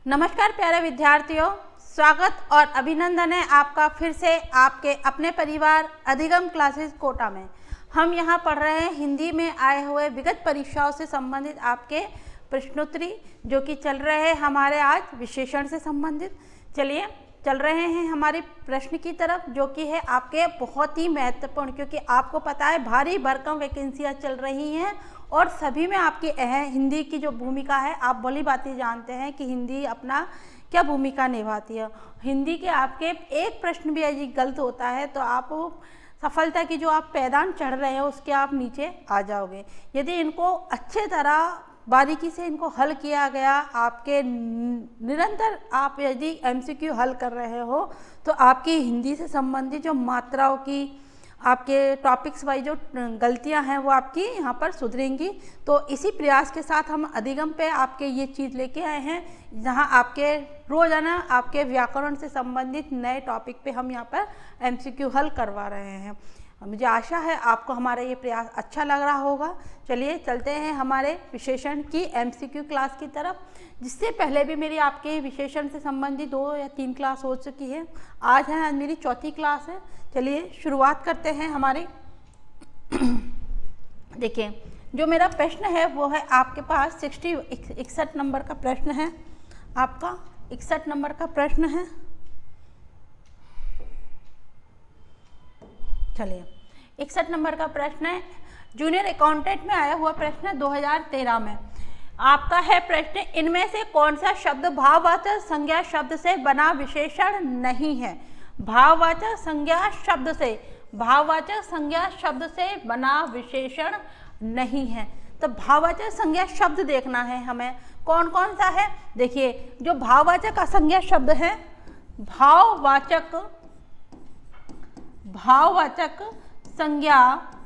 नमस्कार प्यारे विद्यार्थियों, स्वागत और अभिनंदन है आपका फिर से आपके अपने परिवार अधिगम क्लासेस कोटा में। हम यहाँ पढ़ रहे हैं हिंदी में आए हुए विगत परीक्षाओं से संबंधित आपके प्रश्नोत्तरी जो कि चल रहे हैं हमारे आज विशेषण से संबंधित। चलिए चल रहे हैं हमारे प्रश्न की तरफ जो कि है आपके बहुत ही महत्वपूर्ण, क्योंकि आपको पता है भारी भरकम वैकेंसियाँ चल रही हैं और सभी में आपकी हिंदी की जो भूमिका है, आप भली बातें जानते हैं कि हिंदी अपना क्या भूमिका निभाती है। हिंदी के आपके एक प्रश्न भी यदि गलत होता है तो आप सफलता की जो आप पैदान चढ़ रहे हैं उसके आप नीचे आ जाओगे। यदि इनको अच्छे तरह बारीकी से इनको हल किया गया, आपके निरंतर आप यदि एमसीक्यू हल कर रहे हो तो आपकी हिंदी से संबंधित जो मात्राओं की आपके टॉपिक्स वाइज जो गलतियां हैं वो आपकी यहाँ पर सुधरेंगी। तो इसी प्रयास के साथ हम अधिगम पे आपके ये चीज़ लेके आए हैं जहाँ आपके रोजाना आपके व्याकरण से संबंधित नए टॉपिक पे हम यहाँ पर एमसीक्यू हल करवा रहे हैं। मुझे आशा है आपको हमारा ये प्रयास अच्छा लग रहा होगा। चलिए चलते हैं हमारे विशेषण की एमसीक्यू क्लास की तरफ। जिससे पहले भी मेरी आपके विशेषण से संबंधित 2 या 3 क्लास हो चुकी है। आज मेरी चौथी क्लास है। चलिए शुरुआत करते हैं हमारे। देखिए जो मेरा प्रश्न है वो है आपके पास 61 नंबर का प्रश्न है। आपका 61 नंबर का प्रश्न है। चलिए 61 नंबर का प्रश्न है, जूनियर अकाउंटेंट में आया हुआ प्रश्न है 2013 में। आपका है प्रश्न, इनमें से कौन सा शब्द भाववाचक संज्ञा शब्द से बना विशेषण नहीं है। भाववाचक संज्ञा शब्द से, भाववाचक संज्ञा शब्द से बना विशेषण नहीं है। तो भाववाचक संज्ञा शब्द देखना है हमें, कौन कौन सा है। देखिए जो भाववाचक असंज्ञा शब्द है, भाववाचक संज्ञा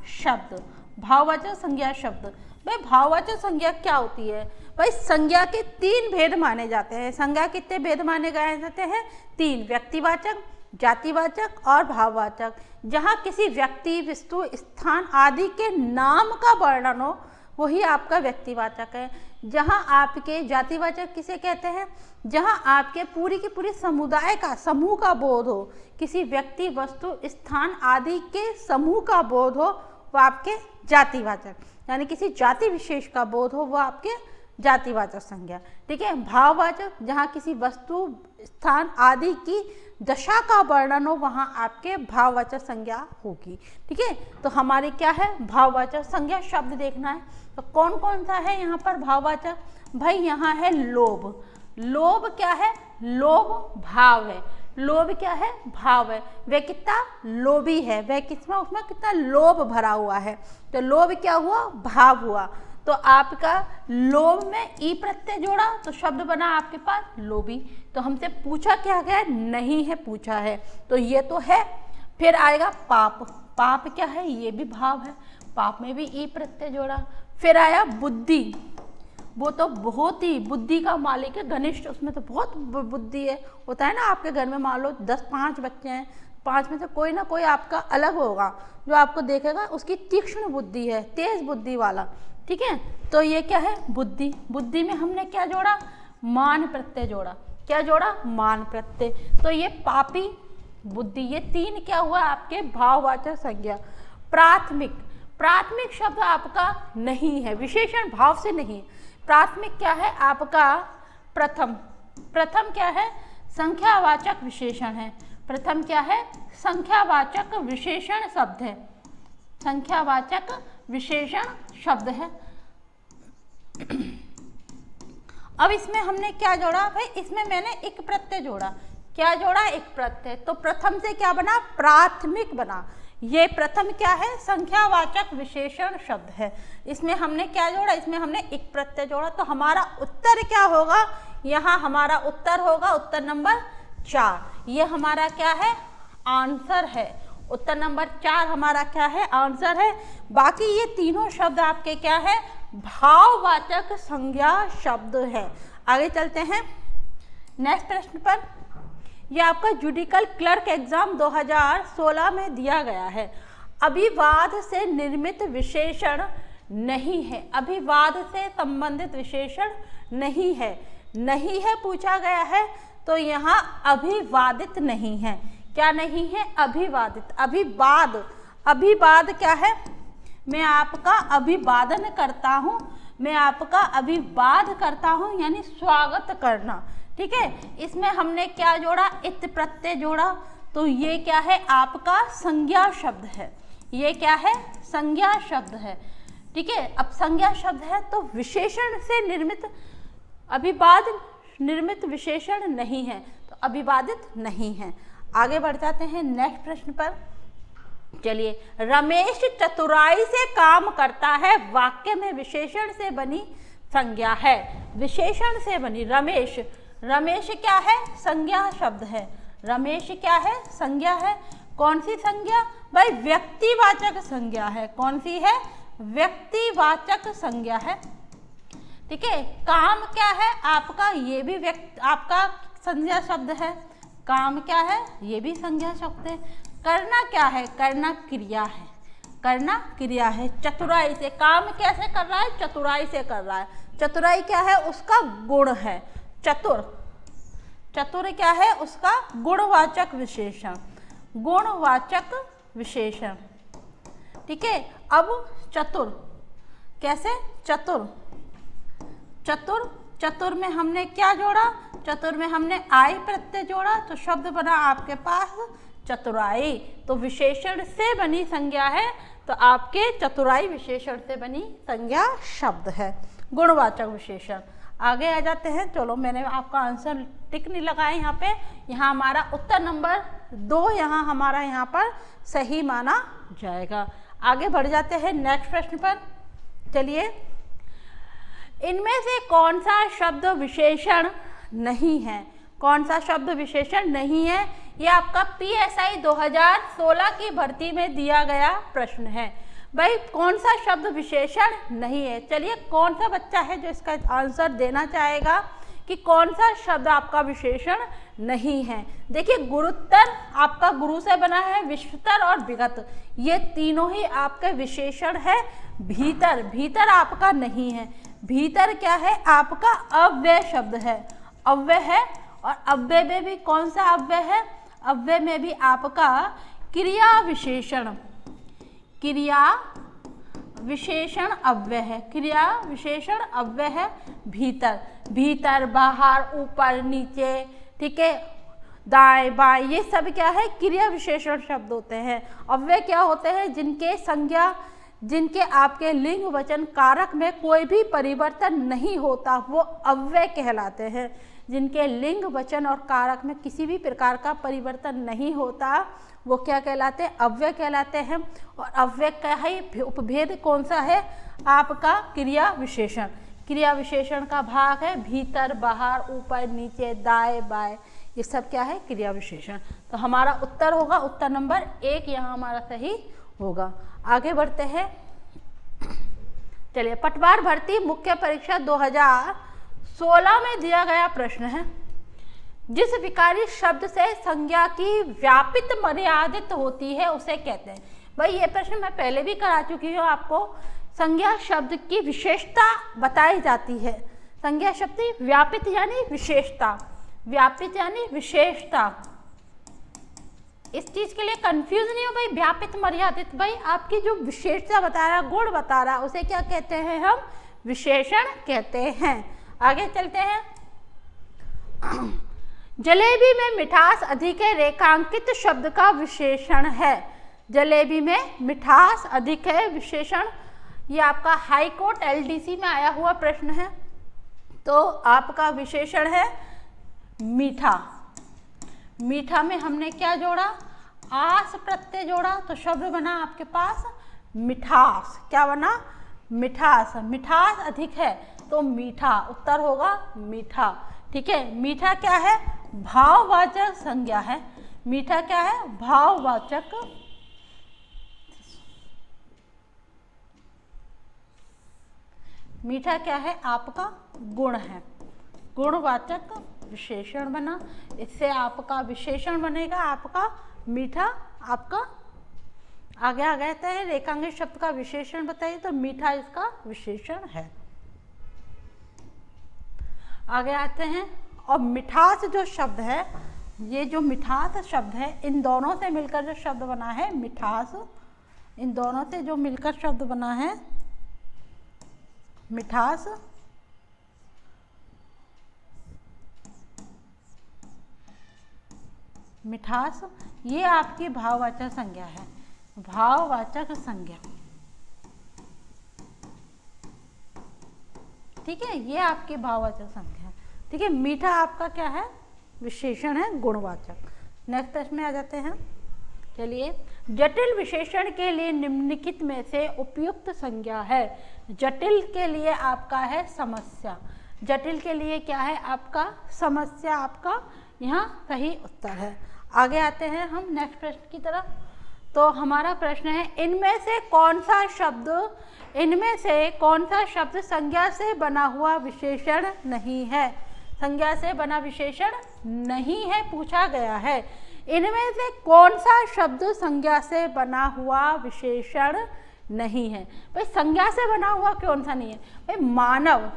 शब्द, भाववाचक संज्ञा शब्द। भाई भाववाचक संज्ञा क्या होती है। भाई संज्ञा के 3 भेद माने जाते हैं। संज्ञा कितने भेद माने गए जाते हैं? 3, व्यक्तिवाचक, जातिवाचक और भाववाचक। जहाँ किसी व्यक्ति, वस्तु, स्थान आदि के नाम का वर्णन हो वही आपका व्यक्तिवाचक है। जहाँ आपके जातिवाचक किसे कहते हैं? जहाँ आपके पूरी की पूरी समुदाय का, समूह का बोध हो, किसी व्यक्ति, वस्तु, स्थान आदि के समूह का बोध हो वो आपके जातिवाचक, यानी किसी जाति विशेष का बोध हो वो आपके जातिवाचक संज्ञा। ठीक है। भाववाचक जहाँ किसी वस्तु, स्थान आदि की दशा का वर्णन हो वहाँ आपके भाववाचक संज्ञा होगी। ठीक है। तो हमारे क्या है, भाववाचक संज्ञा शब्द देखना है। तो कौन कौन सा है यहाँ पर भाववाचक? भाई यहाँ है लोभ। लोभ क्या है? लोभ भाव है। लोभ क्या है? भाव है। वह कितना लोभी है, वह किसमें, उसमें कितना लोभ भरा हुआ है। तो लोभ क्या हुआ? भाव हुआ। तो आपका लोभ में ई प्रत्यय जोड़ा तो शब्द बना आपके पास लोभी। तो हमसे पूछा क्या गया? नहीं है पूछा है, तो ये तो है। फिर आएगा पाप। पाप क्या है? ये भी भाव है। पाप में भी ई प्रत्यय जोड़ा। फिर आया बुद्धि। वो तो बहुत ही बुद्धि का मालिक है, घनिष्ठ, उसमें तो बहुत बुद्धि है। होता है ना आपके घर में मान लो 5 बच्चे हैं, 5 में से कोई ना कोई आपका अलग होगा जो आपको देखेगा, उसकी तीक्ष्ण बुद्धि है, तेज बुद्धि वाला। ठीक है। तो ये क्या है? बुद्धि। बुद्धि में हमने क्या जोड़ा? मान प्रत्यय जोड़ा। क्या जोड़ा? मान प्रत्यय। तो ये पापी, बुद्धि, ये 3 क्या हुआ आपके भाववाचक संज्ञा। प्राथमिक, प्राथमिक शब्द आपका नहीं है, विशेषण भाव से नहीं। प्राथमिक क्या है आपका? प्रथम। प्रथम क्या है? संख्यावाचक विशेषण है। प्रथम क्या है? संख्यावाचक विशेषण शब्द है। संख्यावाचक विशेषण शब्द है। अब इसमें हमने क्या जोड़ा? भाई इसमें मैंने एक प्रत्यय जोड़ा। क्या जोड़ा? एक प्रत्यय। तो प्रथम से क्या बना? प्राथमिक बना। ये प्रथम क्या है? संख्यावाचक विशेषण शब्द है। इसमें हमने क्या जोड़ा? इसमें हमने एक प्रत्यय जोड़ा। तो हमारा उत्तर क्या होगा? यहाँ हमारा उत्तर होगा उत्तर नंबर 4। ये हमारा क्या है? आंसर है। उत्तर नंबर 4 हमारा क्या है? आंसर है। बाकी ये तीनों शब्द आपके क्या है? भाववाचक संज्ञा शब्द है। आगे चलते हैं नेक्स्ट प्रश्न पर। यह आपका जुडिकल क्लर्क एग्जाम 2016 में दिया गया है। अभिवाद से निर्मित विशेषण नहीं है। अभिवाद से संबंधित विशेषण नहीं है। नहीं है पूछा गया है तो यहाँ अभिवादित नहीं है। क्या नहीं है? अभिवादित। अभिवाद, अभिवाद क्या है? मैं आपका अभिवादन करता हूँ, मैं आपका अभिवाद करता हूँ, यानी स्वागत करना। ठीक है, इसमें हमने क्या जोड़ा? इत प्रत्यय जोड़ा, तो ये क्या है? आपका संज्ञा शब्द है। ये क्या है? संज्ञा शब्द है। ठीक है, अब संज्ञा शब्द है तो विशेषण से निर्मित, अभिवाद निर्मित विशेषण नहीं है, तो अभिवादित नहीं है। आगे बढ़ जाते हैं नेक्स्ट प्रश्न पर। चलिए, रमेश चतुराई से काम करता है, वाक्य में विशेषण से बनी संज्ञा है। विशेषण से बनी, रमेश, रमेश क्या है? संज्ञा शब्द है। रमेश क्या है? संज्ञा है। कौन सी संज्ञा? भाई व्यक्तिवाचक संज्ञा है। कौन सी है? व्यक्तिवाचक संज्ञा है। ठीक है, काम क्या है आपका? ये भी आपका संज्ञा शब्द है। काम क्या है? ये भी संज्ञा शब्द है। करना क्या है? करना क्रिया है। करना क्रिया है। चतुराई से, काम कैसे कर रहा है? चतुराई से कर रहा है। चतुराई क्या है? उसका गुण है। चतुर, चतुर क्या है? उसका गुणवाचक विशेषण, गुणवाचक विशेषण। ठीक है, अब चतुर, कैसे? चतुर, चतुर, चतुर में हमने क्या जोड़ा? चतुर में हमने आई प्रत्यय जोड़ा, तो शब्द बना आपके पास चतुराई। तो विशेषण से बनी संज्ञा है, तो आपके चतुराई विशेषण से बनी संज्ञा शब्द है, गुणवाचक विशेषण। आगे आ जाते हैं। चलो, मैंने आपका आंसर टिक नहीं लगाया यहाँ पे। यहाँ हमारा उत्तर नंबर 2 यहाँ हमारा यहाँ पर सही माना जाएगा। आगे बढ़ जाते हैं नेक्स्ट प्रश्न पर। चलिए, इनमें से कौन सा शब्द विशेषण नहीं है? कौन सा शब्द विशेषण नहीं है? ये आपका PSI 2016 की भर्ती में दिया गया प्रश्न है। भाई कौन सा शब्द विशेषण नहीं है? चलिए, कौन सा बच्चा है जो इसका आंसर देना चाहेगा कि कौन सा शब्द आपका विशेषण नहीं है? देखिए, गुरुत्तर आपका गुरु से बना है, विश्वतर और विगत, ये तीनों ही आपके विशेषण है। भीतर, भीतर आपका नहीं है। भीतर क्या है? आपका अव्यय शब्द है, अव्यय है। और अव्यय में भी कौन सा अव्यय है? अव्यय में भी आपका क्रिया विशेषण, क्रिया विशेषण अव्यय है। क्रिया विशेषण अव्यय है भीतर। भीतर, बाहर, ऊपर, नीचे, ठीक है, दाएं बाएं, ये सब क्या है? क्रिया विशेषण शब्द होते हैं। अव्यय क्या होते हैं? जिनके संज्ञा, जिनके आपके लिंग वचन कारक में कोई भी परिवर्तन नहीं होता, वो अव्यय कहलाते हैं। जिनके लिंग वचन और कारक में किसी भी प्रकार का परिवर्तन नहीं होता, वो क्या कहलाते हैं? अव्यय कहलाते हैं। और अव्यय का ही उपभेद कौन सा है? आपका क्रिया विशेषण। क्रिया विशेषण का भाग है भीतर, बाहर, ऊपर, नीचे, दाएं बाएं, ये सब क्या है? क्रिया विशेषण। तो हमारा उत्तर होगा, उत्तर नंबर 1 यहाँ हमारा सही होगा। आगे बढ़ते हैं। चलिए, पटवार भर्ती मुख्य परीक्षा 2016 में दिया गया प्रश्न है। जिस विकारी शब्द से संज्ञा की व्यापित मर्यादित होती है उसे कहते हैं। भाई ये प्रश्न मैं पहले भी करा चुकी हूँ आपको। संज्ञा शब्द की विशेषता बताई जाती है। संज्ञा शब्द की व्यापित यानी विशेषता, व्यापित यानी विशेषता। इस चीज के लिए कंफ्यूज नहीं हो भाई। व्यापित मर्यादित, भाई आपकी जो विशेषता बता रहा, गुण बता रहा, उसे क्या कहते हैं? हम विशेषण कहते हैं। आगे चलते हैं। जलेबी में मिठास अधिक है, रेखांकित शब्द का विशेषण है। जलेबी में मिठास अधिक है, विशेषण। ये आपका हाई कोर्ट LDC में आया हुआ प्रश्न है। तो आपका विशेषण है मीठा। मीठा में हमने क्या जोड़ा? आस प्रत्यय जोड़ा, तो शब्द बना आपके पास मिठास। क्या बना? मिठास। मिठास अधिक है तो मीठा, उत्तर होगा मीठा। ठीक है, मीठा क्या है? भाववाचक संज्ञा है। मीठा क्या है? भाववाचक। मीठा क्या है? आपका गुण है, गुणवाचक विशेषण बना। इससे आपका विशेषण बनेगा आपका मीठा। आपका आगे आ गया है रेखांकित शब्द का विशेषण बताइए, तो मीठा इसका विशेषण है। आगे आते हैं। और मिठास जो शब्द है, ये जो मिठास शब्द है, इन दोनों से मिलकर जो शब्द बना है मिठास, इन दोनों से जो मिलकर शब्द बना है मिठास, मिठास, ये आपकी भाववाचक संज्ञा है, भाववाचक संज्ञा। ठीक है, ये आपकी भाववाचक संज्ञा है। ठीक है, मीठा आपका क्या है, विशेषण है, गुणवाचक। नेक्स्ट प्रश्न में आ जाते हैं। चलिए, जटिल विशेषण के लिए निम्नलिखित में से उपयुक्त संज्ञा है। जटिल के लिए आपका है समस्या, जटिल के लिए क्या है आपका समस्या, आपका यहाँ सही उत्तर है। आगे आते हैं हम नेक्स्ट प्रश्न की तरफ। तो हमारा प्रश्न है, इनमें से कौन सा शब्द संज्ञा से बना हुआ विशेषण नहीं है। संज्ञा से बना विशेषण नहीं है पूछा गया है। इनमें से कौन सा शब्द संज्ञा से बना हुआ विशेषण नहीं है। भाई संज्ञा से बना हुआ कौन सा नहीं है, भाई मानव,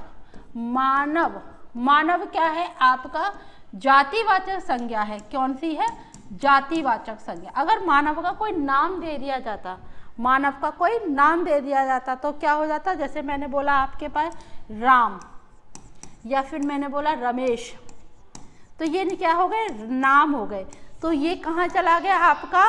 मानव, मानव क्या है आपका जातिवाचक संज्ञा है। कौन सी है, जातिवाचक संज्ञा। अगर मानव का कोई नाम दे दिया जाता, मानव का कोई नाम दे दिया जाता तो क्या हो जाता, जैसे मैंने बोला आपके पास राम, या फिर मैंने बोला रमेश, तो ये क्या हो गए, नाम हो गए। तो ये कहाँ चला गया आपका,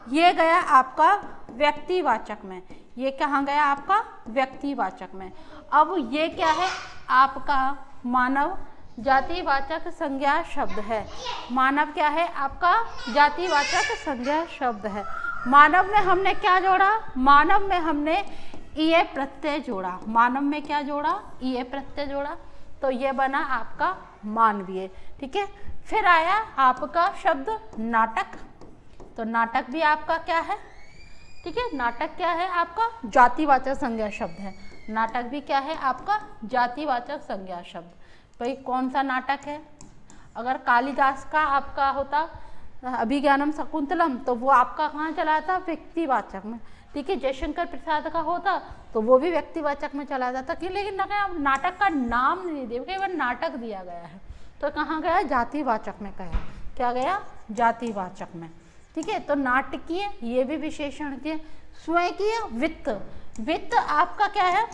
ये गया आपका व्यक्तिवाचक में, ये कहाँ गया आपका व्यक्तिवाचक में। अब ये क्या है आपका मानव जातिवाचक संज्ञा शब्द है। मानव क्या है आपका जातिवाचक संज्ञा शब्द है। मानव में हमने क्या जोड़ा, मानव में हमने ईए प्रत्यय जोड़ा। मानव में क्या जोड़ा, ईए प्रत्यय जोड़ा, तो ये बना आपका मानवीय। ठीक है, फिर आया आपका शब्द नाटक। तो नाटक भी आपका क्या है, ठीक है, नाटक क्या है आपका जातिवाचक संज्ञा शब्द है। नाटक भी क्या है आपका जातिवाचक संज्ञा शब्द। भाई कौन सा नाटक है, अगर कालिदास का आपका होता अभिज्ञानम शकुंतलम तो वो आपका कहाँ चला जाता, व्यक्तिवाचक में। ठीक है, जयशंकर प्रसाद का होता तो वो भी व्यक्तिवाचक में चला जाता कि, लेकिन नाटक का नाम नहीं दिया, केवल नाटक दिया गया है तो कहाँ गया, जातिवाचक में गया। क्या गया, जातिवाचक में। ठीक है, तो नाटकीय ये भी विशेषण के। स्वयंकीय वित्त, वित्त आपका क्या है,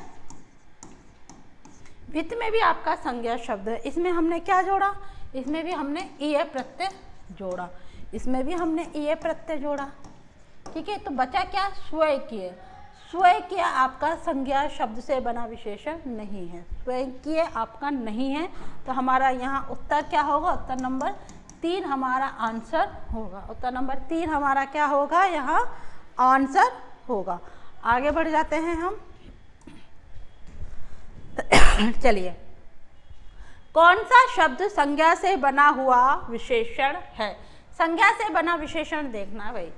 वित्त में भी आपका संज्ञा शब्द है। इसमें हमने क्या जोड़ा, इसमें भी हमने ईय प्रत्यय जोड़ा, इसमें भी हमने ईय प्रत्यय जोड़ा। ठीक है, तो बचा क्या, स्वयंकीय। स्वयंकीय आपका संज्ञा शब्द से बना विशेषण नहीं है, स्वयंकीय आपका नहीं है। तो हमारा यहाँ उत्तर क्या होगा, उत्तर नंबर 3 हमारा आंसर होगा। उत्तर नंबर 3 हमारा क्या होगा, यहाँ आंसर होगा। आगे बढ़ जाते हैं हम। चलिए, कौन सा शब्द संज्ञा से बना हुआ विशेषण है। संज्ञा से बना विशेषण देखना भाई,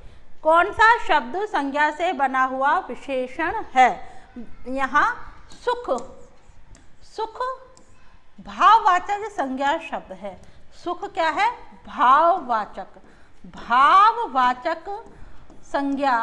कौन सा शब्द संज्ञा से बना हुआ विशेषण है। यहाँ सुख, सुख भाववाचक संज्ञा शब्द है। सुख क्या है, भाववाचक, भाववाचक संज्ञा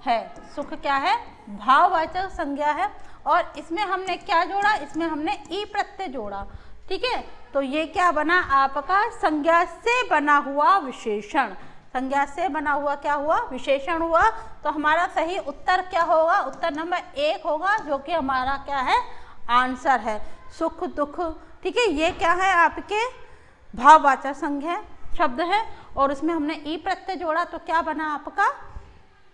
है। सुख क्या है, भाववाचक संज्ञा है। और इसमें हमने क्या जोड़ा, इसमें हमने ई प्रत्यय जोड़ा। ठीक है, तो ये क्या बना आपका संज्ञा से बना हुआ विशेषण। संज्ञा से बना हुआ क्या हुआ, विशेषण हुआ। तो हमारा सही उत्तर क्या होगा, उत्तर नंबर 1 होगा, जो कि हमारा क्या है, आंसर है। सुख दुख, ठीक है, ये क्या है आपके भाववाचक संज्ञा शब्द है। और उसमें हमने ई प्रत्यय जोड़ा तो क्या बना आपका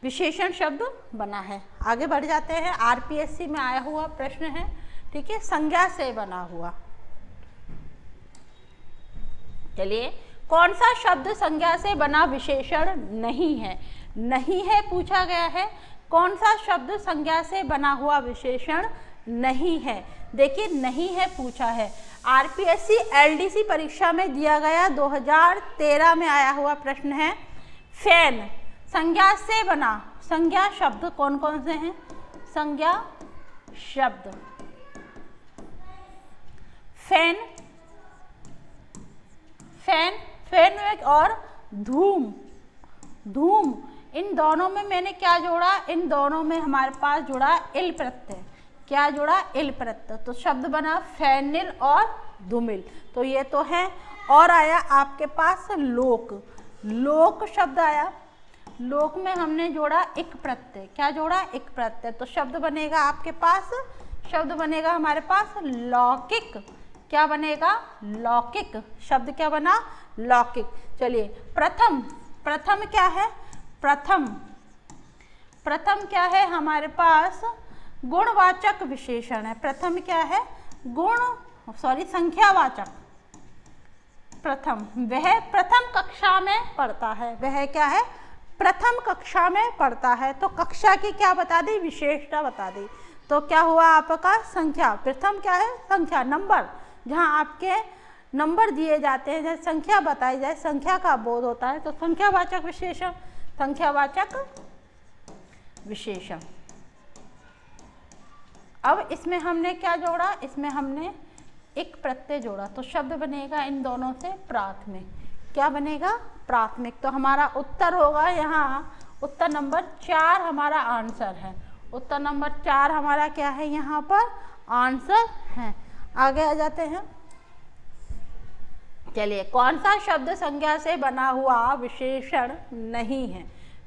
विशेषण शब्द बना है। आगे बढ़ जाते हैं, आरपीएससी में आया हुआ प्रश्न है। ठीक है, संज्ञा से बना हुआ। चलिए, कौन सा शब्द संज्ञा से बना विशेषण नहीं है, नहीं है पूछा गया है। कौन सा शब्द संज्ञा से बना हुआ विशेषण नहीं है, देखिए नहीं है पूछा है। आरपीएससी एलडीसी परीक्षा में दिया गया 2013 में आया हुआ प्रश्न है। फैन संज्ञा से बना, संज्ञा शब्द कौन कौन से हैं, संज्ञा शब्द फैन, फैन, फैन और धूम, धूम, इन दोनों में मैंने क्या जोड़ा, इन दोनों में हमारे पास जुड़ा इल प्रत्यय। क्या जुड़ा, इल प्रत्यय। तो शब्द बना फैनिल और धूमिल, तो ये तो है। और आया आपके पास लोक, लोक शब्द आया, लोक में हमने जोड़ा इक प्रत्यय, क्या जोड़ा, इक प्रत्यय, तो शब्द बनेगा आपके पास, शब्द बनेगा हमारे पास लौकिक, क्या बनेगा, लौकिक, शब्द क्या बना, लौकिक। चलिए प्रथम, प्रथम क्या है, प्रथम, प्रथम क्या है हमारे पास, गुणवाचक विशेषण है। प्रथम क्या है, संख्यावाचक। प्रथम, वह प्रथम कक्षा में पढ़ता है, वह क्या है, प्रथम कक्षा में पढ़ता है, तो कक्षा की क्या बता दी, विशेषता बता दी, तो क्या हुआ आपका संख्या। प्रथम क्या है, संख्या, नंबर, जहाँ आपके नंबर दिए जाते हैं, जैसे संख्या बताई जाए, संख्या का बोध होता है, तो संख्यावाचक विशेषण, संख्यावाचक विशेषण। अब इसमें हमने क्या जोड़ा, इसमें हमने एक प्रत्यय जोड़ा, तो शब्द बनेगा इन दोनों से प्राथमिक, क्या बनेगा, प्राथमिक। तो हमारा उत्तर होगा यहाँ, उत्तर नंबर 4 हमारा आंसर है, उत्तर नंबर 4 हमारा क्या है यहाँ पर आंसर है। आगे आ जाते हैं। चलिए, कौन सा शब्द संज्ञा से बना हुआ विशेषण नहीं है,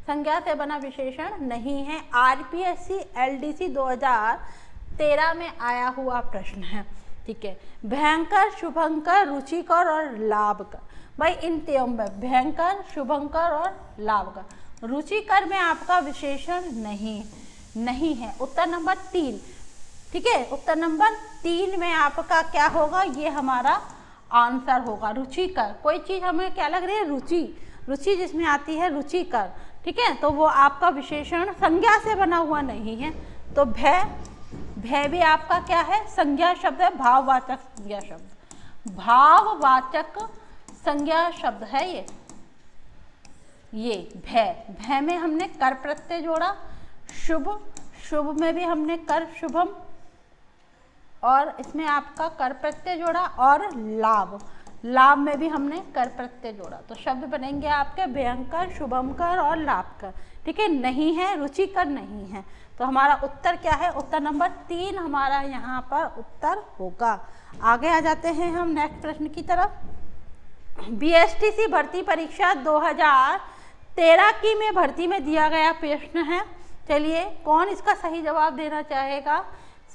संज्ञा से बना विशेषण नहीं है। आरपीएससी एलडीसी 2013 में आया हुआ प्रश्न है, ठीक है। भयंकर, शुभंकर, रुचिकर और लाभकर, भाई इन तीनों में भयंकर, शुभंकर और लाभकर, रुचिकर में आपका विशेषण नहीं है। उत्तर नंबर 3, ठीक है, उत्तर नंबर 3 में आपका क्या होगा, ये हमारा आंसर होगा, रुचिकर। कोई चीज़ हमें क्या लग रही है, रुचि, रुचि जिसमें आती है रुचिकर, ठीक है, तो वो आपका विशेषण संज्ञा से बना हुआ नहीं है। तो भय, भय भी आपका क्या है, संज्ञा शब्द है, भाववाचक संज्ञा शब्द, भाववाचक संज्ञा शब्द है ये भय। भय में हमने कर प्रत्यय जोड़ा, शुभ, शुभ में भी हमने कर, शुभम, और इसमें आपका कर प्रत्यय जोड़ा, और लाभ, लाभ में भी हमने कर प्रत्यय जोड़ा, तो शब्द बनेंगे आपके भयंकर, शुभमकर और लाभकर, ठीक है। नहीं है, रुचिकर नहीं है, तो हमारा उत्तर क्या है, उत्तर नंबर 3 हमारा यहाँ पर उत्तर होगा। आगे आ जाते हैं हम नेक्स्ट प्रश्न की तरफ। बीएसटीसी भर्ती परीक्षा 2013 की में भर्ती में दिया गया प्रश्न है। चलिए, कौन इसका सही जवाब देना चाहेगा।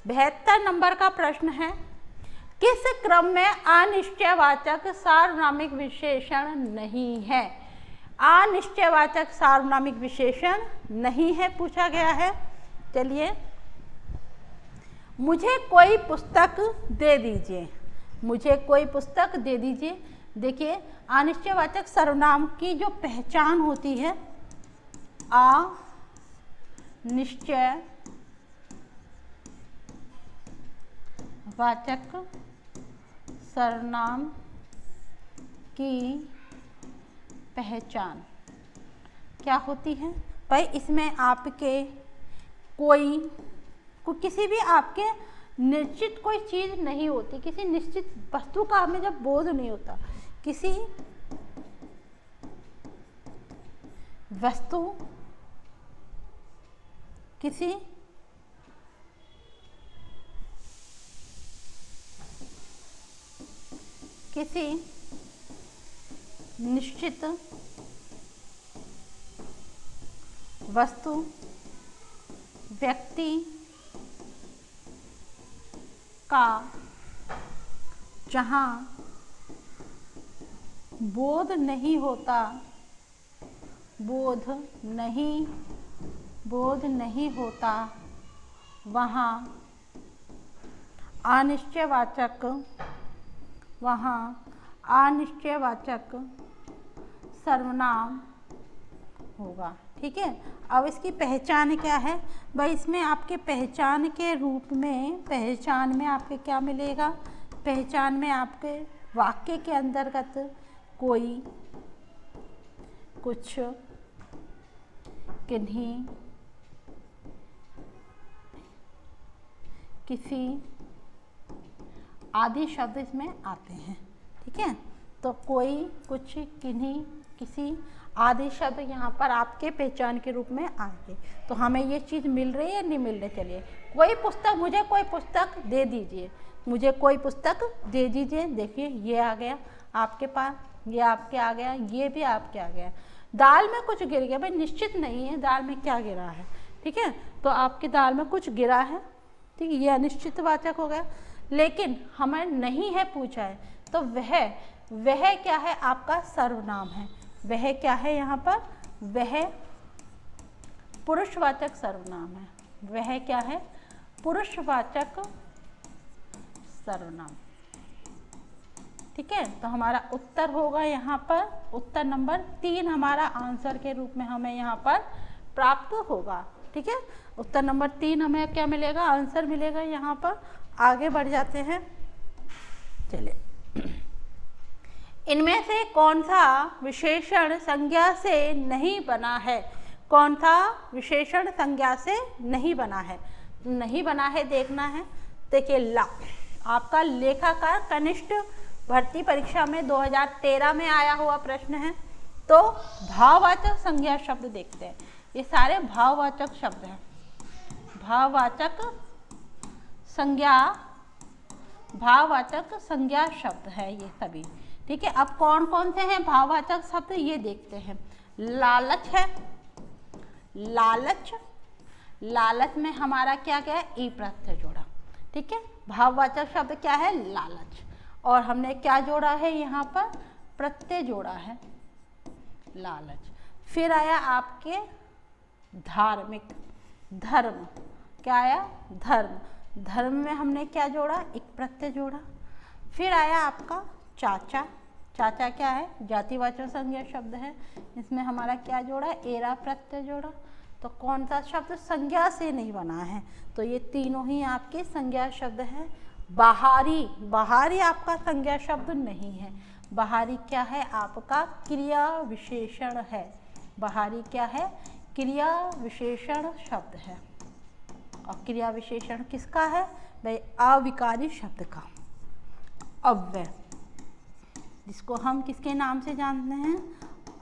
72 नंबर का प्रश्न है, किस क्रम में अनिश्चयवाचक सार्वनामिक विशेषण नहीं है। अनिश्चयवाचक सार्वनामिक विशेषण नहीं है पूछा गया है। चलिए, मुझे कोई पुस्तक दे दीजिए, मुझे कोई पुस्तक दे दीजिए। देखिए, अनिश्चयवाचक सर्वनाम की जो पहचान होती है, अनिश्चय वाचक सर्वनाम की पहचान क्या होती है भाई, इसमें आपके कोई किसी भी आपके निश्चित कोई चीज़ नहीं होती, किसी निश्चित वस्तु का हमें जब बोध नहीं होता, किसी वस्तु, किसी निश्चित वस्तु, व्यक्ति का जहाँ बोध नहीं होता, बोध नहीं होता, वहाँ अनिश्चयवाचक सर्वनाम होगा, ठीक है। अब इसकी पहचान क्या है भाई, इसमें आपके पहचान के रूप में, पहचान में आपके क्या मिलेगा, पहचान में आपके वाक्य के अंतर्गत कोई, कुछ, किन्हीं, किसी आदि शब्द इसमें आते हैं, ठीक है। तो कोई, कुछ, किन्हीं, किसी आदि शब्द यहाँ पर आपके पहचान के रूप में आएंगे। तो हमें ये चीज़ मिल रही है, नहीं मिल रही। चलिए, कोई पुस्तक, मुझे कोई पुस्तक दे दीजिए, मुझे कोई पुस्तक दे दीजिए। देखिए ये आ गया आपके पास, ये आपके आ गया, ये भी आपके आ गया। दाल में कुछ गिर गया, भाई निश्चित नहीं है दाल में क्या गिरा है, ठीक है, तो आपकी दाल में कुछ गिरा है, ठीक है, ये अनिश्चित वाचक हो गया। लेकिन हमें नहीं है पूछा है, तो वह क्या है, आपका सर्वनाम है। वह क्या है यहाँ पर, वह पुरुषवाचक सर्वनाम है। वह क्या है, पुरुषवाचक सर्वनाम, ठीक है। तो हमारा उत्तर होगा यहाँ पर, उत्तर नंबर 3 हमारा आंसर के रूप में हमें यहाँ पर प्राप्त होगा, ठीक है। उत्तर नंबर 3 हमें क्या मिलेगा, आंसर मिलेगा यहाँ पर। आगे बढ़ जाते हैं, चलिए। इनमें से कौन सा विशेषण संज्ञा से नहीं बना है, कौन सा विशेषण संज्ञा से नहीं बना है, नहीं बना है देखना है। देखिए ला, आपका लेखाकार कनिष्ठ भर्ती परीक्षा में 2013 में आया हुआ प्रश्न है। तो भाववाचक संज्ञा शब्द देखते हैं, ये सारे भाववाचक शब्द हैं, भाववाचक संज्ञा, भाववाचक संज्ञा शब्द है ये सभी, ठीक है। अब कौन कौन से हैं भाववाचक शब्द ये देखते हैं। लालच है, लालच, लालच में हमारा क्या क्या है, ई प्रत्यय जोड़ा, ठीक है। भाववाचक शब्द क्या है, लालच, और हमने क्या जोड़ा है यहाँ पर, प्रत्यय जोड़ा है, लालच। फिर आया आपके धार्मिक, धर्म, क्या आया, धर्म, धर्म में हमने क्या जोड़ा, एक प्रत्यय जोड़ा। फिर आया आपका चाचा, चाचा क्या है, जातिवाचक संज्ञा शब्द है, इसमें हमारा क्या जोड़ा, एरा प्रत्यय जोड़ा। तो कौन सा शब्द संज्ञा से नहीं बना है, तो ये तीनों ही आपके संज्ञा शब्द हैं। बाहरी, बाहरी आपका संज्ञा शब्द नहीं है, बाहरी क्या है, आपका क्रिया विशेषण है। बाहरी क्या है, क्रिया विशेषण शब्द है। और क्रिया विशेषण किसका है भाई, अविकारी शब्द का, अव्यय, जिसको हम किसके नाम से जानते हैं,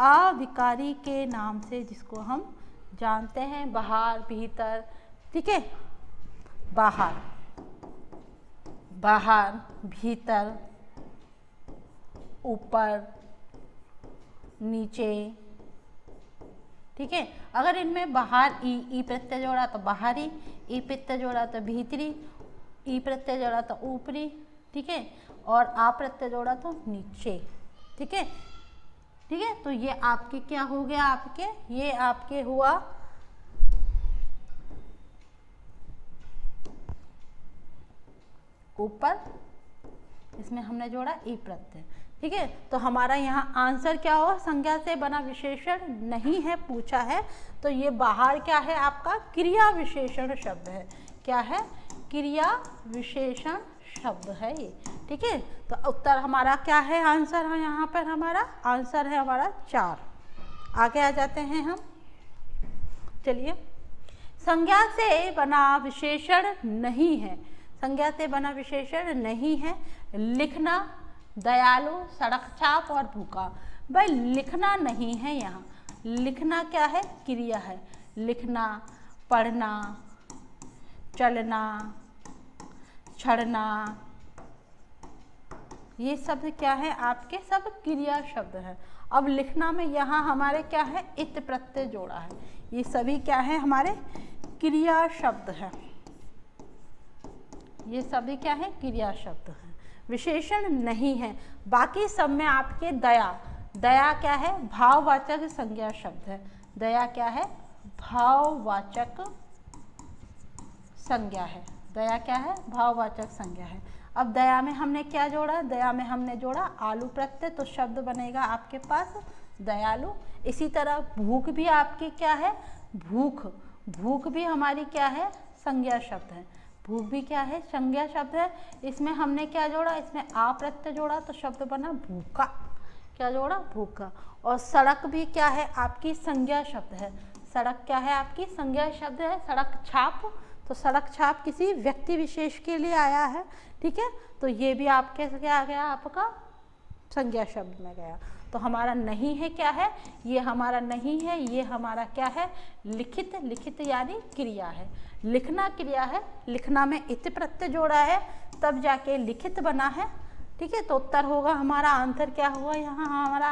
अविकारी के नाम से जिसको हम जानते हैं। बाहर, भीतर, ठीक है, बाहर, बाहर, भीतर, ऊपर, नीचे, ठीक है। अगर इनमें बाहर ई प्रत्यय जोड़ा तो बाहरी, ई प्रत्यय जोड़ा तो भीतरी, ई प्रत्यय जोड़ा तो ऊपरी, ठीक है, और आ प्रत्यय जोड़ा तो नीचे, ठीक है, ठीक है। तो ये आपके क्या हो गया, आपके ये आपके हुआ ऊपर, इसमें हमने जोड़ा ई प्रत्यय, ठीक है। तो हमारा यहाँ आंसर क्या हुआ, संज्ञा से बना विशेषण नहीं है पूछा है, तो ये बाहर क्या है, आपका क्रिया विशेषण शब्द है। क्या है, क्रिया विशेषण शब्द है ये, ठीक है। तो उत्तर हमारा क्या है, आंसर है यहाँ पर हमारा आंसर है हमारा 4। आगे आ जाते हैं हम, चलिए। संज्ञा से बना विशेषण नहीं है, संज्ञा से बना विशेषण नहीं है। लिखना, दयालु, सड़क छाप और भूखा। भाई लिखना नहीं है यहाँ, लिखना क्या है, क्रिया है। लिखना, पढ़ना, चलना, छड़ना, ये सब क्या है, आपके सब क्रिया शब्द हैं। अब लिखना में यहाँ हमारे क्या है, इत प्रत्यय जोड़ा है, ये सभी क्या है, हमारे क्रिया शब्द है। ये सभी क्या है, क्रिया शब्द हैं, विशेषण नहीं है। बाकी सब में आपके दया, दया क्या है, भाववाचक संज्ञा शब्द है। दया क्या है, भाववाचक संज्ञा है। दया क्या है, भाववाचक संज्ञा है। अब दया में हमने क्या जोड़ा, दया में हमने जोड़ा आलू प्रत्यय, तो शब्द बनेगा आपके पास दयालु। इसी तरह भूख भी आपकी क्या है, भूख, भूख भी हमारी क्या है, संज्ञा शब्द है। भूख भी क्या है, संज्ञा शब्द है। इसमें हमने क्या जोड़ा, इसमें आ प्रत्यय जोड़ा तो शब्द बना भूखा। क्या जोड़ा, भूखा। और सड़क भी क्या है, आपकी संज्ञा शब्द है। सड़क क्या है, आपकी संज्ञा शब्द है। सड़क छाप, तो सड़क छाप किसी व्यक्ति विशेष के लिए आया है, ठीक है। तो ये भी आपके क्या आ गया, आपका संज्ञा शब्द में गया। तो हमारा नहीं है क्या है, ये हमारा नहीं है, ये हमारा क्या है, लिखित। लिखित यानी क्रिया है, लिखना क्रिया है। लिखना में इत प्रत्यय जोड़ा है, तब जाके लिखित बना है। ठीक है, तो उत्तर होगा हमारा, आंसर क्या होगा यहाँ हमारा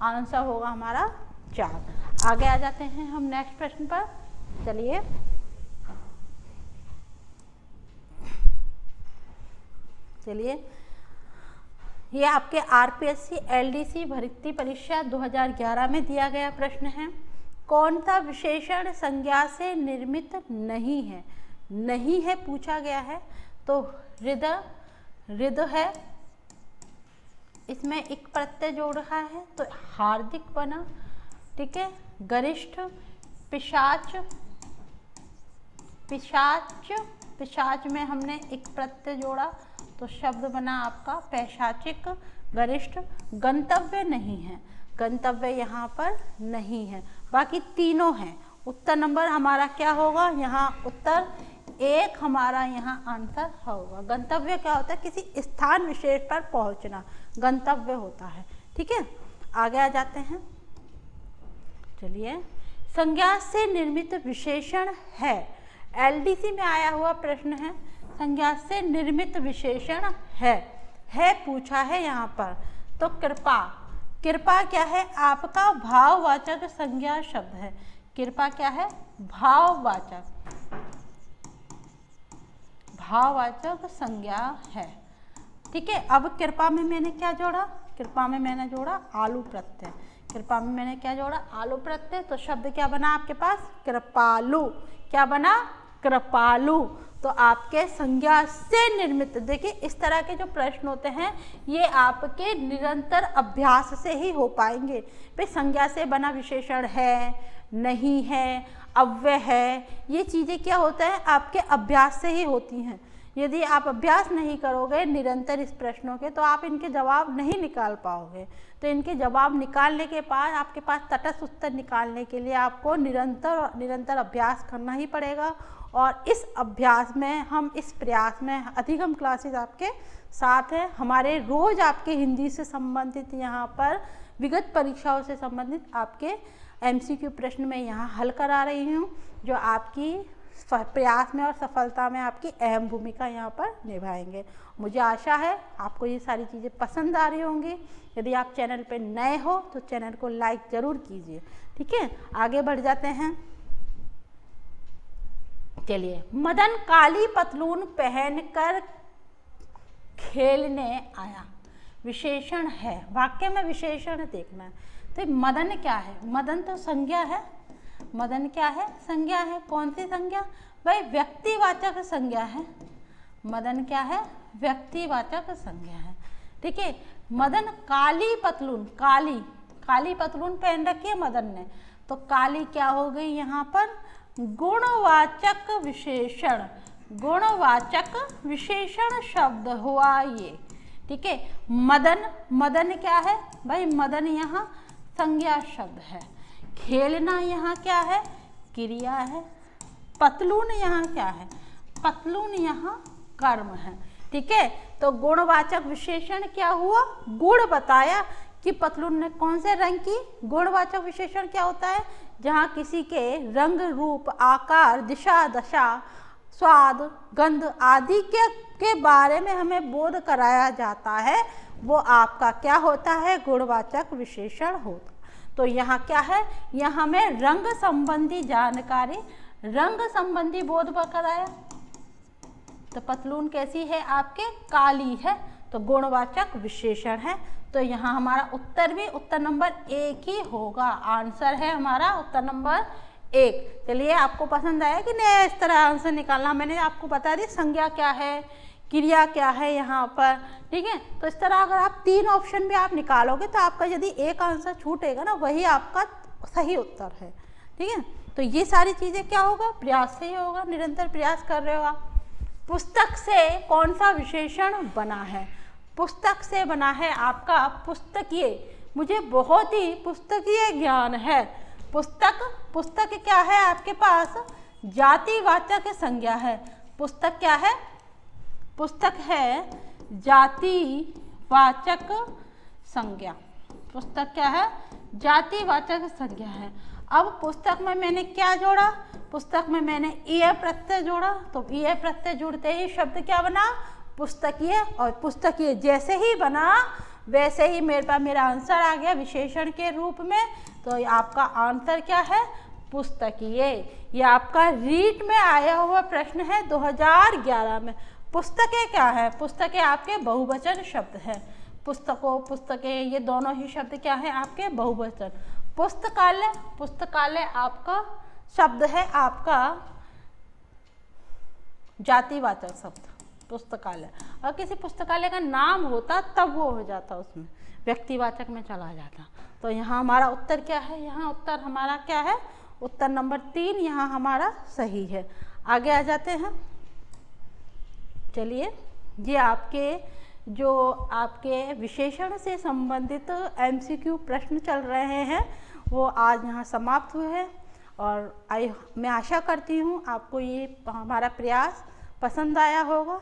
आंसर होगा हमारा 4। आगे आ जाते हैं हम नेक्स्ट प्रश्न पर। चलिए ये आपके आरपीएससी एलडीसी भर्ती परीक्षा 2011 में दिया गया प्रश्न है। कौन सा विशेषण संज्ञा से निर्मित नहीं है? नहीं है पूछा गया है, तो हृद है, इसमें एक प्रत्यय जोड़ रहा है तो हार्दिक बना। ठीक है, गरिष्ठ, पिशाच, पिशाच में हमने एक प्रत्यय जोड़ा तो शब्द बना आपका पैशाचिक। गरिष्ठ, गंतव्य नहीं है, गंतव्य यहाँ पर नहीं है, बाकी तीनों हैं। उत्तर नंबर हमारा क्या होगा यहाँ? उत्तर 1 हमारा यहाँ आंसर होगा। गंतव्य क्या होता है? किसी स्थान विशेष पर पहुँचना गंतव्य होता है। ठीक है, आगे आ जाते हैं। चलिए, संज्ञा से निर्मित विशेषण है, एलडीसी में आया हुआ प्रश्न है। संज्ञा से निर्मित विशेषण है पूछा है यहाँ पर। तो कृपा, कृपा क्या है? आपका भाववाचक संज्ञा शब्द है। कृपा क्या है? भाववाचक संज्ञा है। ठीक है, अब कृपा में मैंने क्या जोड़ा? कृपा में मैंने जोड़ा आलू प्रत्यय। कृपा में मैंने क्या जोड़ा? आलू प्रत्यय। तो शब्द क्या बना आपके पास? कृपालु। क्या बना? कृपालु। तो आपके संज्ञा से निर्मित, देखिए इस तरह के जो प्रश्न होते हैं ये आपके निरंतर अभ्यास से ही हो पाएंगे। भाई संज्ञा से बना विशेषण है, नहीं है, अव्यय है, ये चीज़ें क्या होता है आपके अभ्यास से ही होती हैं। यदि आप अभ्यास नहीं करोगे निरंतर इस प्रश्नों के तो आप इनके जवाब नहीं निकाल पाओगे। तो इनके जवाब निकालने के बाद आपके पास तटस्थ उत्तर निकालने के लिए आपको निरंतर अभ्यास करना ही पड़ेगा। और इस अभ्यास में हम इस प्रयास में अधिगम क्लासेस आपके साथ हैं। हमारे रोज़ आपके हिंदी से संबंधित यहाँ पर विगत परीक्षाओं से संबंधित आपके एमसीक्यू प्रश्न में यहाँ हल करा रही हूँ, जो आपकी प्रयास में और सफलता में आपकी अहम भूमिका यहाँ पर निभाएंगे। मुझे आशा है आपको ये सारी चीज़ें पसंद आ रही होंगी। यदि आप चैनल पर नए हो तो चैनल को लाइक ज़रूर कीजिए। ठीक है, आगे बढ़ जाते हैं। चलिए, मदन काली पतलून पहनकर खेलने आया, विशेषण है। वाक्य में विशेषण देखना है। तो मदन क्या है? मदन तो संज्ञा है। मदन क्या है? संज्ञा है। कौन सी संज्ञा? भाई व्यक्तिवाचक संज्ञा है। मदन क्या है? व्यक्तिवाचक संज्ञा है। ठीक है, मदन काली पतलून, काली पतलून पहन रखी है मदन ने, तो काली क्या हो गई यहाँ पर? गुणवाचक विशेषण, गुणवाचक विशेषण शब्द हुआ ये। ठीक है, मदन क्या है? भाई मदन यहाँ संज्ञा शब्द है। खेलना यहाँ क्या है? क्रिया है। पतलून यहाँ क्या है? पतलून यहाँ कर्म है। ठीक है, तो गुणवाचक विशेषण क्या हुआ? गुण बताया कि पतलून ने कौन से रंग की। गुणवाचक विशेषण क्या होता है? जहाँ किसी के रंग, रूप, आकार, दिशा, दशा, स्वाद, गंध आदि के बारे में हमें बोध कराया जाता है, वो आपका क्या होता है? गुणवाचक विशेषण होता। तो यहाँ क्या है? यहाँ हमें रंग संबंधी जानकारी, रंग संबंधी बोध कराया। तो पतलून कैसी है आपके? काली है, तो गुणवाचक विशेषण है। तो यहाँ हमारा उत्तर भी उत्तर नंबर 1 ही होगा। आंसर है हमारा उत्तर नंबर 1। चलिए, आपको पसंद आया कि नहीं इस तरह आंसर निकालना? मैंने आपको बता दी संज्ञा क्या है, क्रिया क्या है यहाँ पर। ठीक है, तो इस तरह अगर आप 3 ऑप्शन भी आप निकालोगे तो आपका यदि एक आंसर छूटेगा ना, वही आपका सही उत्तर है। ठीक है, तो ये सारी चीज़ें क्या होगा? प्रयास से ही होगा। निरंतर प्रयास कर रहे हो आप। पुस्तक से कौन सा विशेषण बना है? पुस्तक से बना है आपका पुस्तकीय। मुझे बहुत ही पुस्तकीय ज्ञान है। पुस्तक क्या है आपके पास? जातिवाचक संज्ञा है। पुस्तक क्या है? पुस्तक है जातिवाचक संज्ञा। पुस्तक क्या है? जातिवाचक संज्ञा है। अब पुस्तक में मैंने क्या जोड़ा? पुस्तक में मैंने ईय प्रत्यय जोड़ा। तो ईय प्रत्यय जुड़ते ही शब्द क्या बना? पुस्तकीय, और पुस्तकीय जैसे ही बना वैसे ही मेरे पास मेरा आंसर आ गया विशेषण के रूप में। तो आपका आंसर क्या है? पुस्तकीय। ये आपका रीट में आया हुआ प्रश्न है 2011 में। पुस्तकें क्या है? पुस्तकें आपके बहुवचन शब्द है। पुस्तकों, पुस्तकें, ये दोनों ही शब्द क्या है? आपके बहुवचन। पुस्तकालय, पुस्तकालय आपका शब्द है आपका जातिवाचक शब्द पुस्तकालय। और किसी पुस्तकालय का नाम होता तब वो हो जाता, उसमें व्यक्तिवाचक में चला जाता। तो यहाँ हमारा उत्तर क्या है? यहाँ उत्तर हमारा क्या है? उत्तर नंबर 3 यहाँ हमारा सही है। आगे आ जाते हैं। चलिए, ये आपके विशेषण से संबंधित MCQ प्रश्न चल रहे हैं वो आज यहाँ समाप्त हुए हैं। और मैं आशा करती हूँ आपको ये हमारा प्रयास पसंद आया होगा।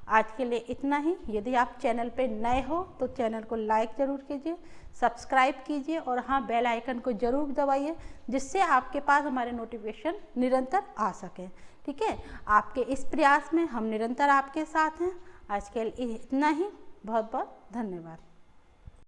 आज के लिए इतना ही। यदि आप चैनल पे नए हो तो चैनल को लाइक ज़रूर कीजिए, सब्सक्राइब कीजिए और हाँ, बेल आइकन को ज़रूर दबाइए, जिससे आपके पास हमारे नोटिफिकेशन निरंतर आ सकें। ठीक है, आपके इस प्रयास में हम निरंतर आपके साथ हैं। आज के लिए इतना ही। बहुत बहुत धन्यवाद।